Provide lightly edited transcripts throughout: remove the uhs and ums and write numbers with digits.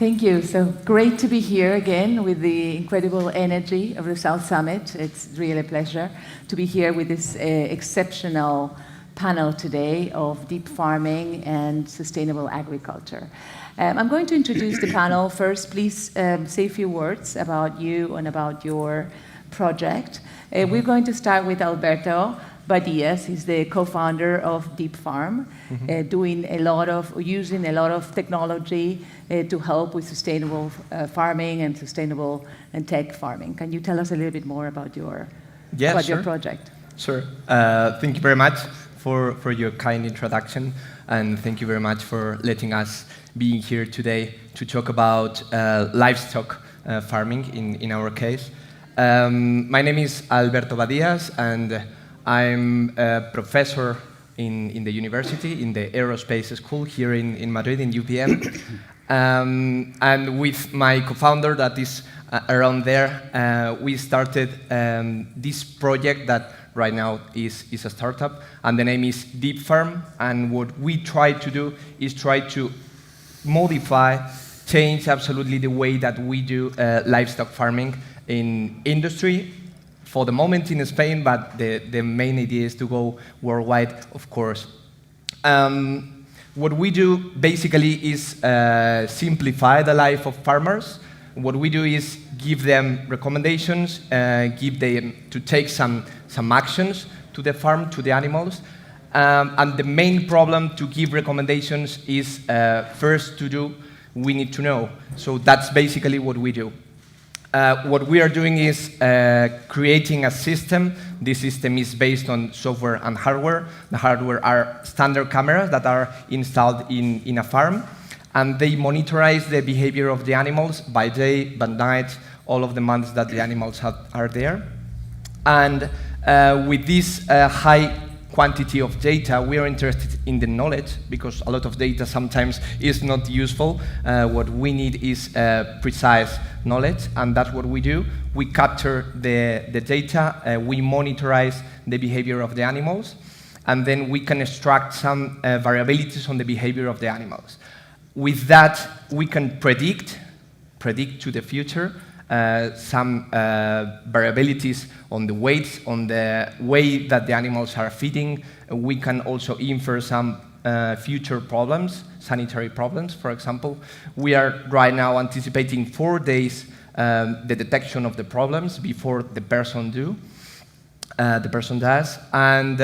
Thank you. So great to be here again with the incredible energy of the South Summit. It's really a pleasure to be here with this exceptional panel today of deep farming and sustainable agriculture. I'm going to introduce the panel. First, please say a few words about you and about your project. We're going to start with Alberto Badias. He's the co-founder of Deep Farm, using a lot of technology to help with sustainable farming and sustainable and tech farming. Can you tell us a little bit more about your project? Sure. Thank you very much for your kind introduction, and thank you very much for letting us be here today to talk about livestock farming in our case. My name is Alberto Badias, and I'm a professor in the university, in the aerospace school here in Madrid, in UPM. And with my co-founder that is around there, we started this project that right now is a startup, and the name is Deep Farm. And what we try to do is try to modify, change absolutely the way that we do livestock farming in industry, for the moment in Spain, but the main idea is to go worldwide, of course. What we do basically is simplify the life of farmers. What we do is give them recommendations, give them to take some actions to the farm, to the animals. And the main problem to give recommendations is first to do, we need to know. So that's basically what we do. What we are doing is creating a system. This system is based on software and hardware. The hardware are standard cameras that are installed in a farm, and they monitorize the behavior of the animals by day, by night, all of the months that the animals are there. And with this high quantity of data, we are interested in the knowledge, because a lot of data sometimes is not useful. What we need is precise knowledge, and that's what we do. We capture the data, we monitorize the behavior of the animals, and then we can extract some variabilities on the behavior of the animals. With that, we can predict to the future some variabilities on the weights, on the way that the animals are feeding. We can also infer some future problems, sanitary problems, for example. We are right now anticipating 4 days the detection of the problems before the person does. And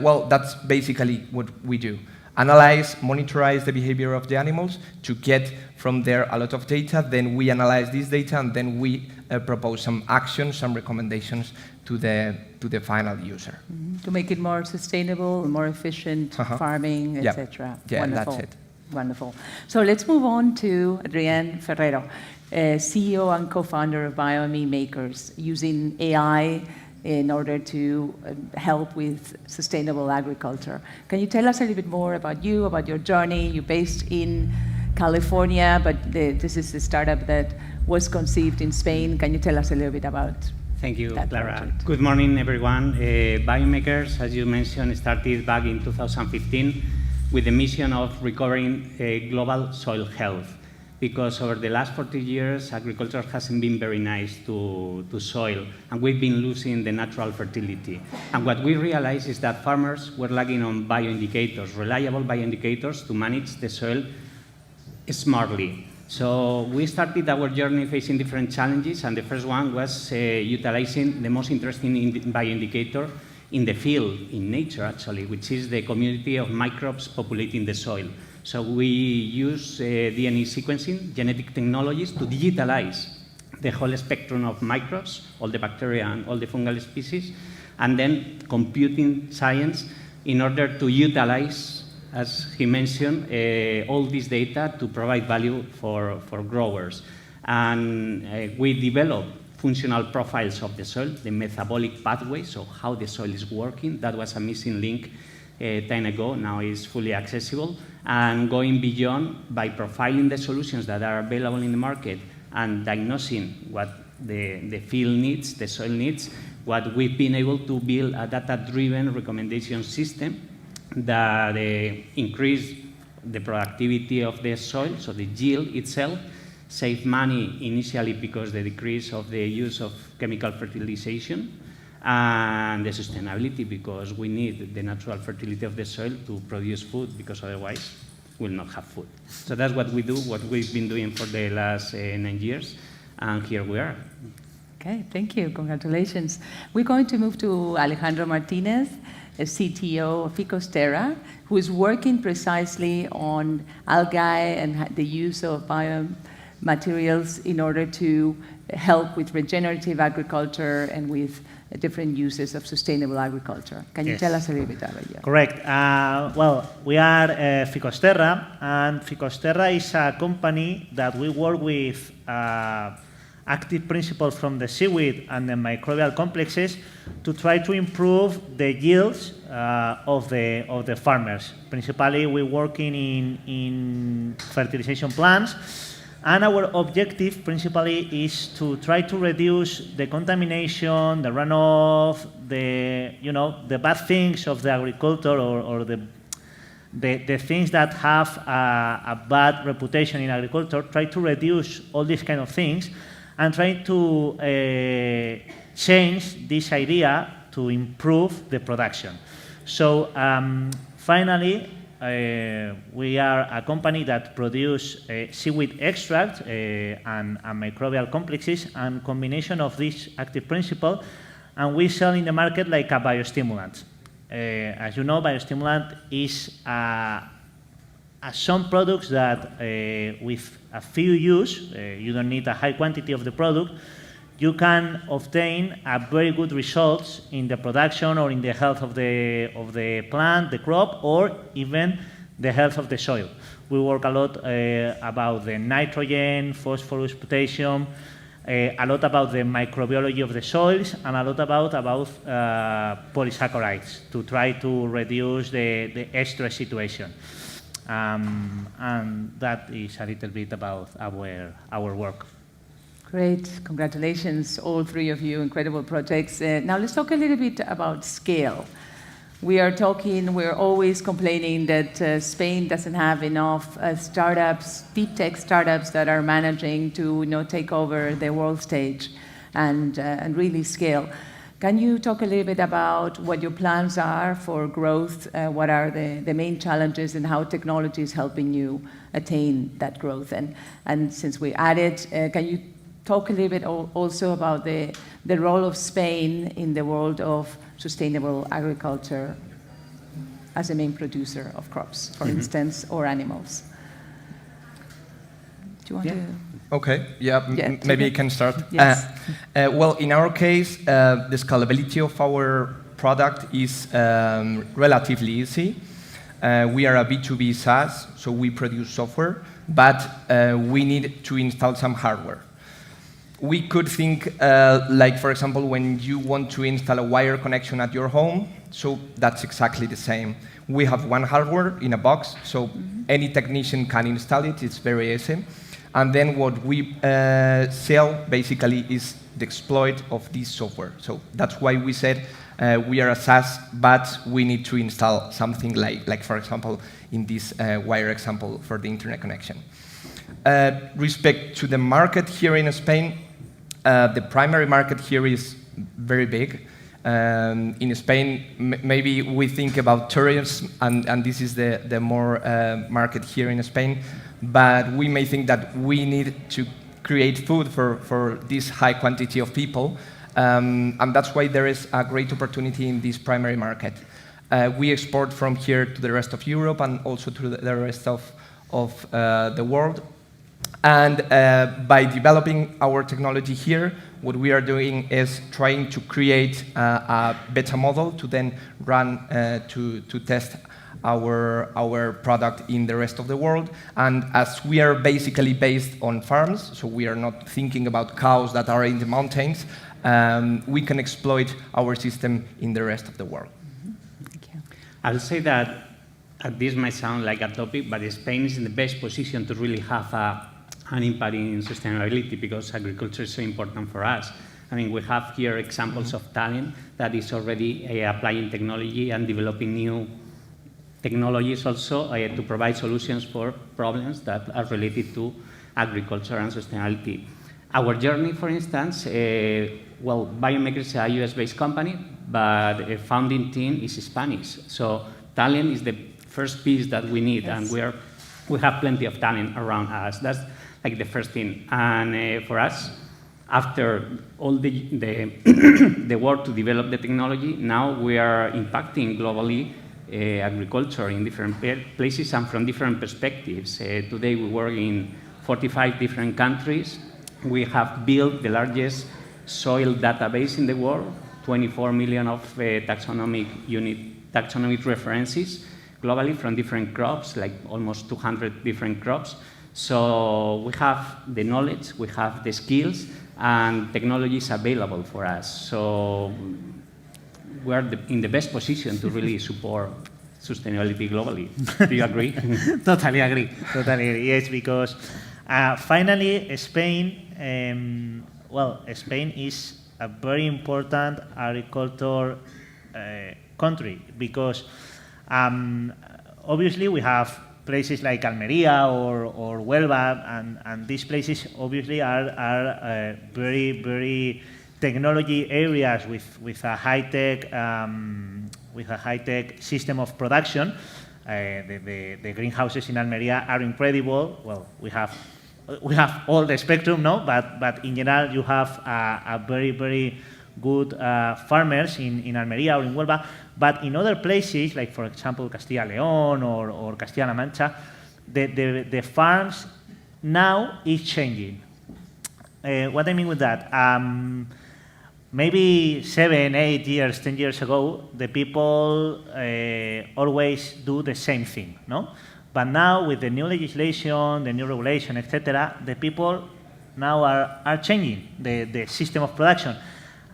well, that's basically what we do. Analyze, monitorize the behavior of the animals to get from there a lot of data. Then we analyze this data, and then we propose some actions, some recommendations to the final user. To make it more sustainable, more efficient farming, etc. Yeah, wonderful. that's it. Wonderful. So let's move on to Adrián Ferrero, CEO and co-founder of Biomi Makers, using AI in order to help with sustainable agriculture. Can you tell us a little bit more about you, about your journey? You're based in California, but this is a startup that was conceived in Spain. Can you tell us a little bit about Thank you, that Clara. project? Good morning, everyone. Biomakers, as you mentioned, started back in 2015 with the mission of recovering global soil health. Because over the last 40 years, agriculture hasn't been very nice to soil, and we've been losing the natural fertility. And what we realized is that farmers were lagging on bioindicators, reliable bioindicators to manage the soil smartly. So we started our journey facing different challenges, and the first one was utilizing the most interesting bioindicator in the field, in nature actually, which is the community of microbes populating the soil. So we use DNA sequencing, genetic technologies, to digitalize the whole spectrum of microbes, all the bacteria and all the fungal species, and then computing science in order to utilize, as he mentioned, all this data to provide value for growers. And we developed functional profiles of the soil, the metabolic pathway, so how the soil is working. That was a missing link 10 ago, now is fully accessible. And going beyond by profiling the solutions that are available in the market and diagnosing what the field needs, the soil needs, what we've been able to build a data-driven recommendation system that increase the productivity of the soil, so the yield itself, save money initially because the decrease of the use of chemical fertilization, and the sustainability because we need the natural fertility of the soil to produce food, because otherwise we'll not have food. So that's what we do, what we've been doing for the last 9 years, and here we are. Okay, thank you. Congratulations. We're going to move to Alejandro Martinez, a CTO of Ficosterra, who is working precisely on algae and the use of biomaterials in order to help with regenerative agriculture and with different uses of sustainable agriculture. Can you tell us a little bit about it? Correct. Well, we are Ficosterra, and Ficosterra is a company that we work with active principles from the seaweed and the microbial complexes to try to improve the yields of the farmers. Principally, we're working in fertilization plants, and our objective principally is to try to reduce the contamination, the runoff, the bad things of the agriculture, or the things that have a bad reputation in agriculture. Try to reduce all these kind of things, and trying to change this idea to improve the production. So finally, we are a company that produce seaweed extract and microbial complexes and combination of this active principle, and we sell in the market like a biostimulant. As you know, biostimulant is some products that with a few use, you don't need a high quantity of the product, you can obtain a very good results in the production or in the health of the plant, the crop, or even the health of the soil. We work a lot about the nitrogen, phosphorus, potassium, a lot about the microbiology of the soils, and a lot about polysaccharides to try to reduce the stress situation. And that is a little bit about our work. Great, congratulations, all three of you, incredible projects. Now let's talk a little bit about scale. We're always complaining that Spain doesn't have enough startups, deep tech startups that are managing to take over the world stage and really scale. Can you talk a little bit about what your plans are for growth? What are the main challenges and how technology is helping you attain that growth? And since we're at it, can you talk a little bit also about the role of Spain in the world of sustainable agriculture as a main producer of crops, for instance, or animals? Do you want to? Okay, maybe I can start. Yes. Well, in our case, the scalability of our product is relatively easy. We are a B2B SaaS, so we produce software, but we need to install some hardware. We could think, like, for example, when you want to install a wire connection at your home, so that's exactly the same. We have one hardware in a box, so any technician can install it. It's very easy. And then what we sell, basically, is the exploit of this software. So that's why we said we are a SaaS, but we need to install something like for example, in this wire example for the internet connection. Respect to the market here in Spain, the primary market here is very big. In Spain, maybe we think about tourism, and this is the more market here in Spain, but we may think that we need to create food for this high quantity of people, and that's why there is a great opportunity in this primary market. We export from here to the rest of Europe and also to the rest of the world. And by developing our technology here, what we are doing is trying to create a beta model to then run to test our product in the rest of the world. And as we are basically based on farms, so we are not thinking about cows that are in the mountains, we can exploit our system in the rest of the world. Thank you. I'll say that this might sound like a topic, but Spain is in the best position to really have an impact in sustainability because agriculture is so important for us. I mean, we have here examples of talent that is already applying technology and developing new technologies also to provide solutions for problems that are related to agriculture and sustainability. Our journey, for instance, well, Biomaker is a US-based company, but the founding team is Spanish. So talent is the first piece that we need, and we have plenty of talent around us. That's like the first thing. And for us, after all the work to develop the technology, now we are impacting globally agriculture in different places and from different perspectives. Today we work in 45 different countries. We have built the largest soil database in the world, 24 million of taxonomic references globally from different crops, like almost 200 different crops. So we have the knowledge, we have the skills, and technology is available for us. So we are in the best position to really support sustainability globally. Do you agree? Totally agree. Totally agree. Yes, because finally, Spain, Spain is a very important agriculture country because obviously we have places like Almeria or Huelva, and these places obviously are very, very technology areas with a high-tech system of production. The greenhouses in Almeria are incredible. Well, we have all the spectrum, no? But in general, you have a very, very good farmers in Almeria or in Huelva. But in other places, like for example Castilla León or Castilla-La Mancha, the farms now is changing. What I mean with that? Maybe 7, 8 years, 10 years ago, the people always do the same thing, no? But now with the new legislation, the new regulation, etc., the people now are changing the system of production.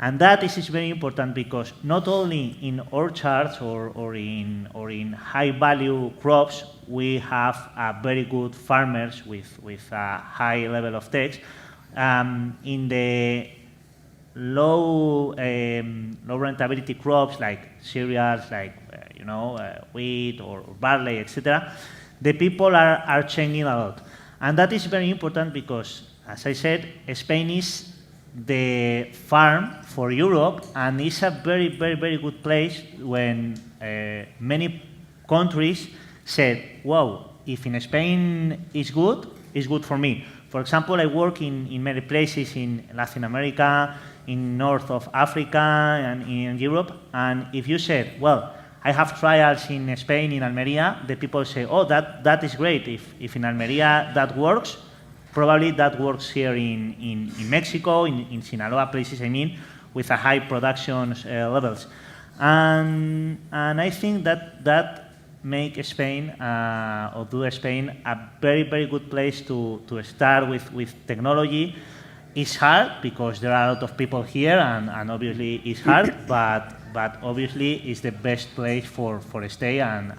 And that is very important because not only in orchards or in high-value crops we have very good farmers with a high level of tech. In the low rentability crops like cereals, like wheat or barley, etc., the people are changing a lot, and that is very important because, as I said, Spain is the farm for Europe, and it's a very, very, very good place when many countries said, wow, if in Spain it's good for me. For example, I work in many places in Latin America, in north of Africa, and in Europe, and if you said, well, I have trials in Spain, in Almeria, the people say, oh, that is great. If in Almeria that works, probably that works here in Mexico, in Sinaloa places, I mean, with a high production levels. And I think that make Spain, or do Spain, a very, very good place to start with technology. It's hard because there are a lot of people here, and obviously it's hard, but obviously it's the best place for stay, and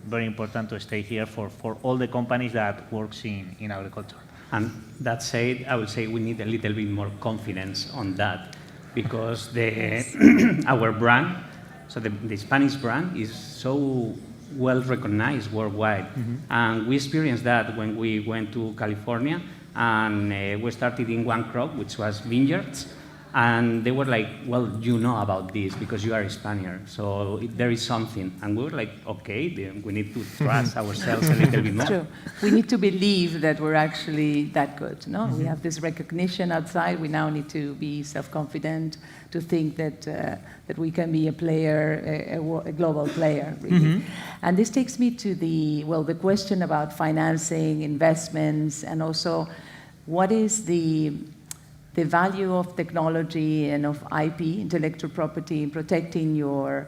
very important to stay here for all the companies that works in agriculture. And that said, I would say we need a little bit more confidence on that because our brand, so the Spanish brand, is so well recognized worldwide. Mm-hmm. And we experienced that when we went to California and we started in one crop, which was vineyards. And they were like, well, you know about this because you are a Spaniard, so there is something. And we were like, okay, then we need to trust ourselves a little bit more. True. We need to believe that we're actually that good, no? Mm-hmm. We have this recognition outside. We now need to be self-confident, to think that we can be a player, a global player, really. Mm-hmm. And this takes me to the question about financing, investments, and also what is the value of technology and of IP, intellectual property, in protecting your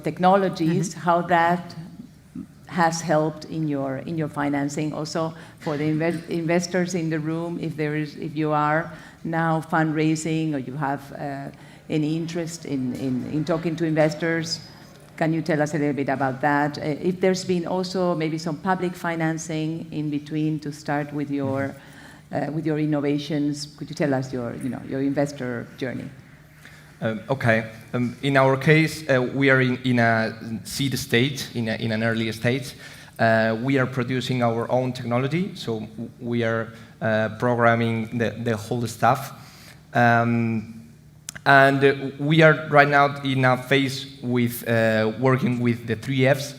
technologies, mm-hmm. how that has helped in your financing. Also for the investors in the room, if you are now fundraising or you have any interest in talking to investors, can you tell us a little bit about that? If there's been also maybe some public financing in between to start with your innovations, could you tell us your investor journey? Okay. In our case, we are in a seed stage, in an early stage. We are producing our own technology, so we are programming the whole stuff. And we are right now in a phase with working with the 3Fs.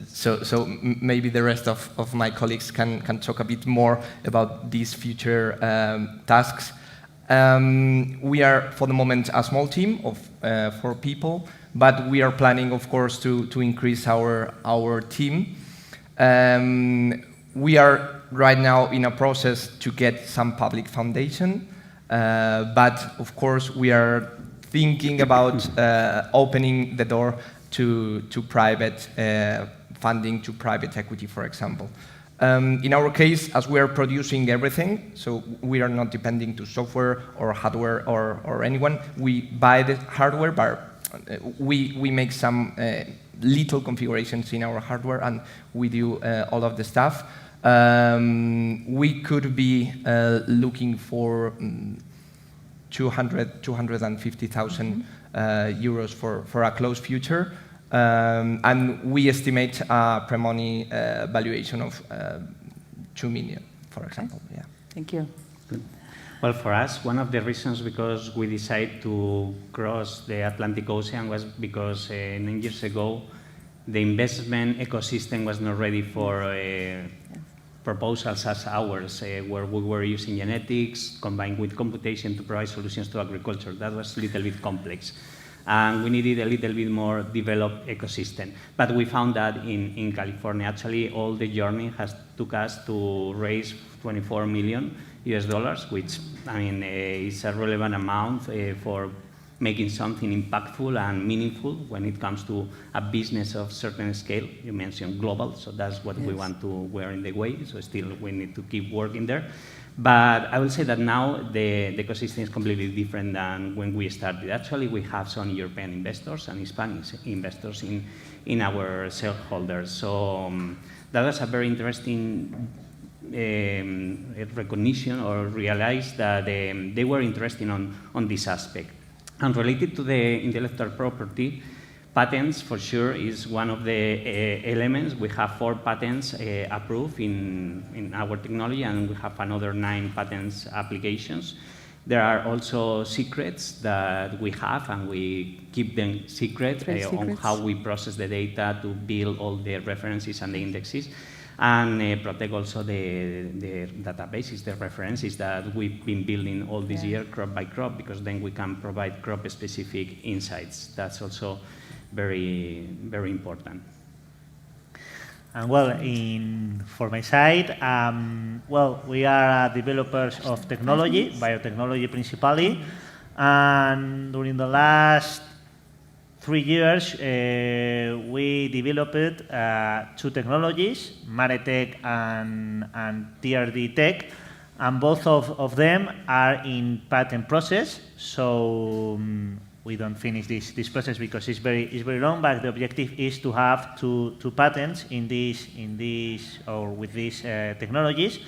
So maybe the rest of my colleagues can talk a bit more about these future tasks. We are, for the moment, a small team of 4 people, but we are planning, of course, to increase our team. We are right now in a process to get some public foundation, but of course we are thinking about opening the door to private funding, to private equity, for example. In our case, as we are producing everything, so we are not depending to software or hardware or anyone. We buy the hardware, but we make some little configurations in our hardware, and we do all of the stuff. We could be looking for 250,000 euros for a close future. And we estimate a pre-money valuation of 2 million, for example. Yeah. Thank you. Good. Well, for us, one of the reasons because we decided to cross the Atlantic Ocean was because 9 years ago, the investment ecosystem was not ready for proposals as ours, where we were using genetics combined with computation to provide solutions to agriculture. That was a little bit complex. And we needed a little bit more developed ecosystem. But we found that in California, actually, all the journey took us to raise 24 million US dollars, which, I mean, is a relevant amount for making something impactful and meaningful when it comes to a business of certain scale. You mentioned global, so that's what we want to wear in the way, so still we need to keep working there. But I will say that now the ecosystem is completely different than when we started. Actually, we have some European investors and Hispanic investors in our shareholders. So that was a very interesting recognition, or realized that they were interested on this aspect. And related to the intellectual property, patents for sure is one of the elements. We have 4 patents approved in our technology, and we have another 9 patents applications. There are also secrets that we have, and we keep them secret on how we process the data to build all the references and the indexes, and protect also the databases, the references that we've been building all this year, crop by crop, because then we can provide crop-specific insights. That's also very, very important. And well, for my side, well, we are developers of technology, biotechnology principally, and during the last 3 years, we developed 2 technologies, Maretech and TRD Tech, and both of them are in patent process. So we don't finish this process because it's very long. But the objective is to have two patents in these or with these technologies.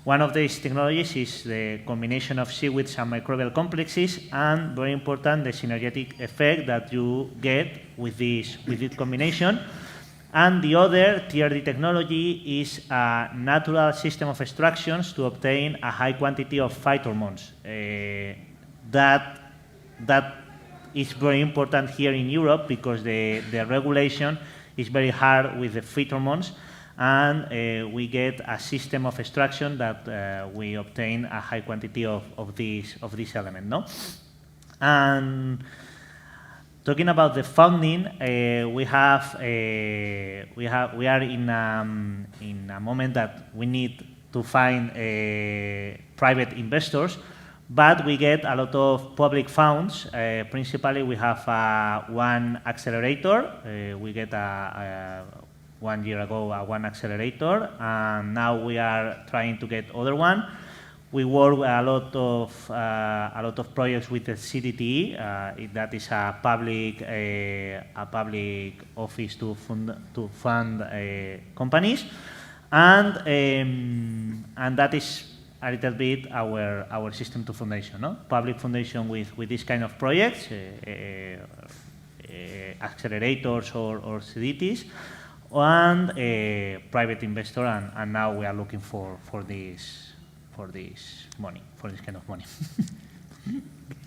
One of these technologies is the combination of seaweeds and microbial complexes, and very important, the synergetic effect that you get with this combination. And the other, TRD technology, is a natural system of extractions to obtain a high quantity of phytohormones. That is very important here in Europe because the regulation is very hard with the phytohormones. And we get a system of extraction that we obtain a high quantity of this element, no? And talking about the funding, we are in a moment that we need to find private investors, but we get a lot of public funds. Principally, we have one accelerator. We get 1 year ago, one accelerator, and now we are trying to get other one. We work a lot of projects with the CDTE. That is a public office to fund companies, and that is a little bit our system to foundation, no? Public foundation with this kind of projects, accelerators or CDTs. and a private investor, and now we are looking for this money, for this kind of money.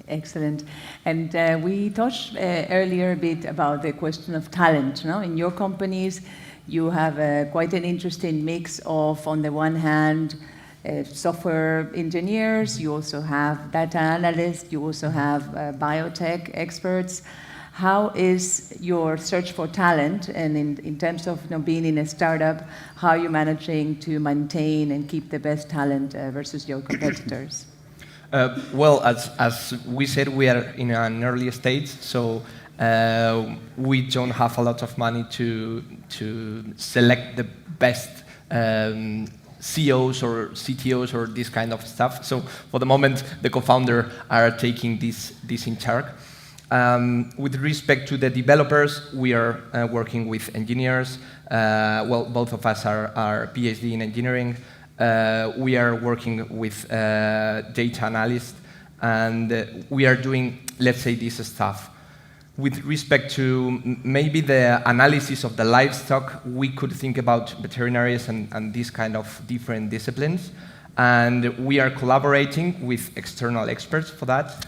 Excellent. And we touched earlier a bit about the question of talent. No? In your companies, you have quite an interesting mix of, on the one hand, software engineers, you also have data analysts, you also have biotech experts. How is your search for talent, and in terms of being in a startup, how are you managing to maintain and keep the best talent versus your competitors? Well, as we said, we are in an early stage, so we don't have a lot of money to select the best CEOs or CTOs or this kind of stuff. So for the moment, the co-founder are taking this in charge. With respect to the developers, we are working with engineers. Well, both of us are PhD in engineering. We are working with data analysts, and we are doing, let's say, this stuff. With respect to maybe the analysis of the livestock, we could think about veterinaries and these kind of different disciplines. And we are collaborating with external experts for that.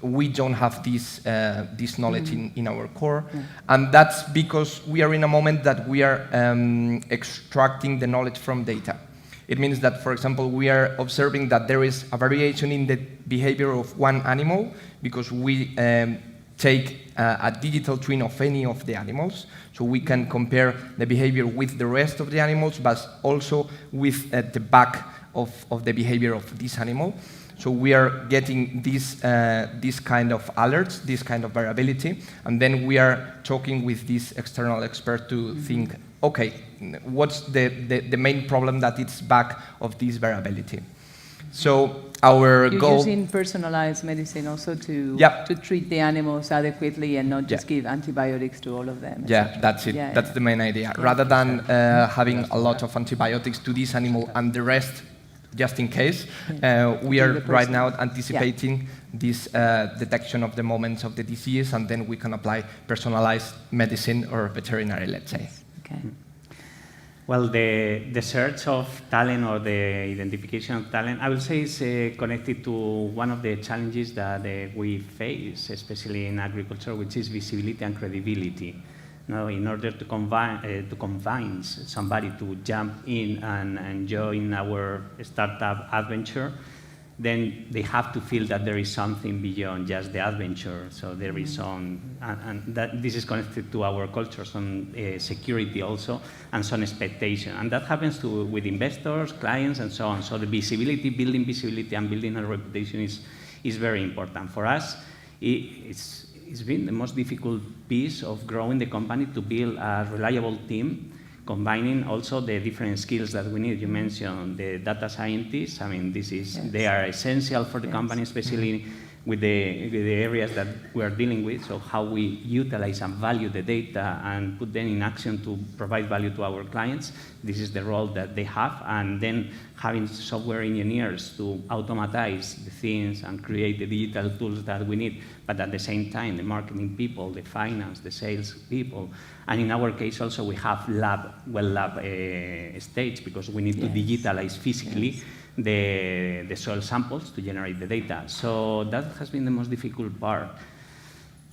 We don't have this knowledge in our core. And that's because we are in a moment that we are extracting the knowledge from data. It means that, for example, we are observing that there is a variation in the behavior of one animal because we take a digital twin of any of the animals, so we can compare the behavior with the rest of the animals, but also with the back of the behavior of this animal. So we are getting this kind of alerts, this kind of variability, and then we are talking with this external expert to think, okay, what's the main problem that is back of this variability? So our goal... You're using personalized medicine also to treat the animals adequately and not just give antibiotics to all of them. Yeah, that's it. That's the main idea. Rather than having a lot of antibiotics to this animal and the rest, just in case, we are right now anticipating this detection of the moments of the disease, and then we can apply personalized medicine or veterinary, let's say. Okay. Well, the search of talent or the identification of talent, I will say, is connected to one of the challenges that we face, especially in agriculture, which is visibility and credibility. Now, in order to convince somebody to jump in and join our startup adventure, then they have to feel that there is something beyond just the adventure. So there is some, and that this is connected to our culture, some security also, and some expectation. And that happens with investors, clients, and so on. So the visibility, building visibility and building a reputation is very important. For us, it's been the most difficult piece of growing the company to build a reliable team, combining also the different skills that we need. You mentioned the data scientists. I mean, they are essential for the company, especially with the areas that we are dealing with. So how we utilize and value the data and put them in action to provide value to our clients. This is the role that they have. And then having software engineers to automatize the things and create the digital tools that we need. But at the same time, the marketing people, the finance, the sales people. And in our case also, we have lab stage because we need to digitalize physically the soil samples to generate the data. So that has been the most difficult part.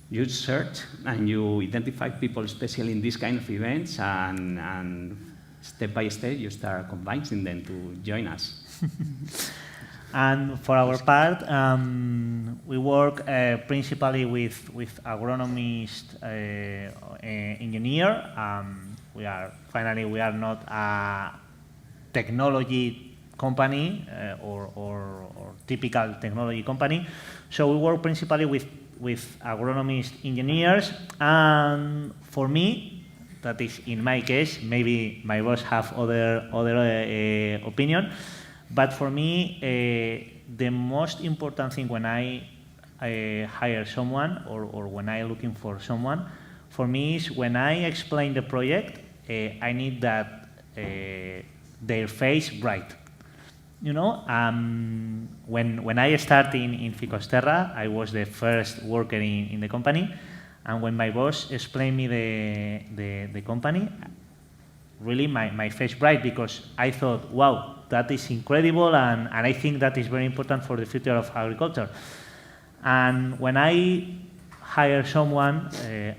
You search and you identify people, especially in these kind of events, and step by step you start convincing them to join us. And for our part, we work principally with agronomist, engineer. We are not a technology company or typical technology company. So we work principally with agronomist engineers. And for me, that is in my case, maybe my boss have other opinion. But for me, the most important thing when I hire someone or when I'm looking for someone, for me is when I explain the project, I need that their face bright. You know, when I started in Ficosterra, I was the first worker in the company, and when my boss explained me the company, really my face bright, because I thought, wow, that is incredible, and I think that is very important for the future of agriculture. And when I hire someone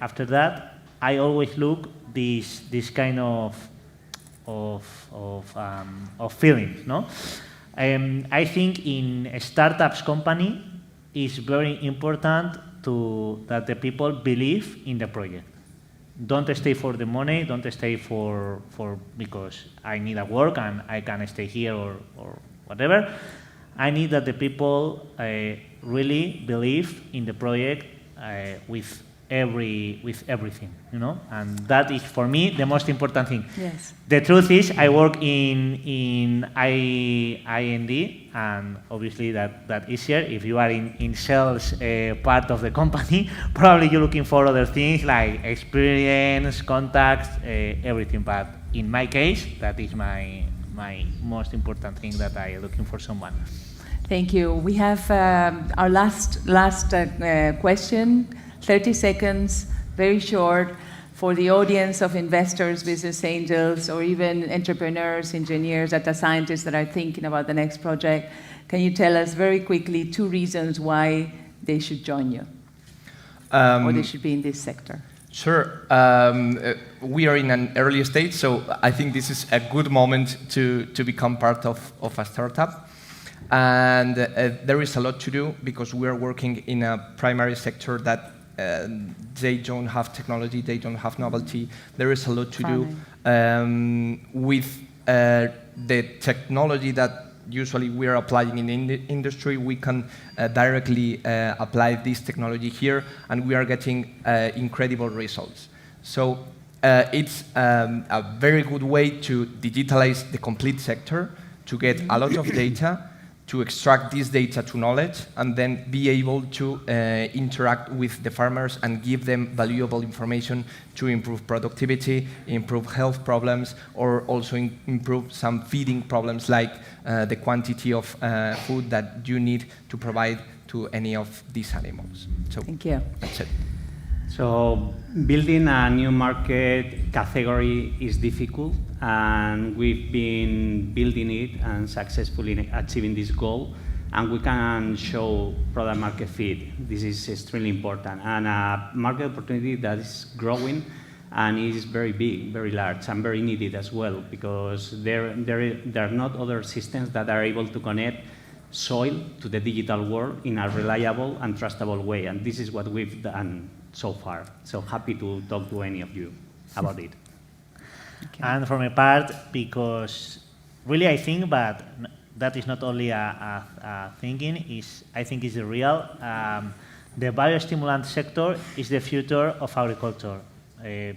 after that, I always look this kind of feelings, no? I think in a startups company, it's very important that the people believe in the project. Don't stay for the money, don't stay for because I need a work and I can stay here or whatever. I need that the people really believe in the project with everything, you know, and that is for me the most important thing. Yes. The truth is, I work in I&D, and obviously that easier. If you are in sales part of the company, probably you're looking for other things like experience, contacts, everything. But in my case, that is my most important thing that I am looking for someone. Thank you. We have our last question. 30 seconds, very short, for the audience of investors, business angels, or even entrepreneurs, engineers, data scientists that are thinking about the next project. Can you tell us very quickly 2 reasons why they should join you, or they should be in this sector? Sure. We are in an early stage, so I think this is a good moment to become part of a startup. And there is a lot to do, because we are working in a primary sector that they don't have technology, they don't have novelty. There is a lot to do with the technology that usually we are applying in the industry. We can directly apply this technology here, and we are getting incredible results. So it's a very good way to digitalize the complete sector, to get a lot of data, to extract this data to knowledge, and then be able to interact with the farmers and give them valuable information to improve productivity, improve health problems, or also improve some feeding problems, like the quantity of food that you need to provide to any of these animals. So thank you. That's it. So building a new market category is difficult, and we've been building it and successfully achieving this goal, and we can show product market fit. This is extremely important, and a market opportunity that is growing and is very big, very large, and very needed as well, because there are not other systems that are able to connect soil to the digital world in a reliable and trustable way, and this is what we've done so far. So happy to talk to any of you about it. Okay. And for my part, because really I think, but that is not only a thinking, I think is the real. The biostimulant sector is the future of agriculture,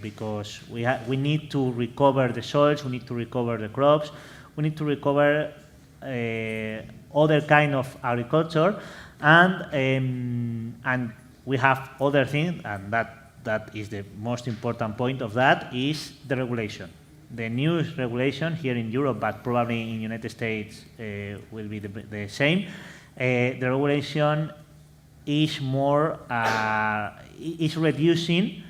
because we need to recover the soils, we need to recover the crops, we need to recover other kind of agriculture, and we have other things, and that is the most important point of that, is the regulation. The new regulation here in Europe, but probably in the United States will be the same. The regulation is more is reducing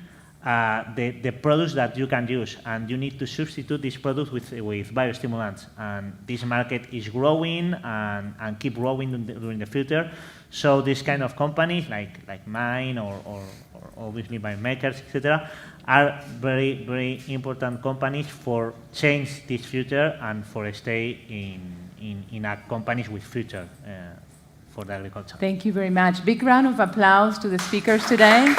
the products that you can use, and you need to substitute these products with biostimulants. And this market is growing and keep growing during the future. So this kind of companies like mine or obviously by makers, etc., are very, very important companies for change this future and for stay in a companies with future for the agriculture. Thank you very much. Big round of applause to the speakers today.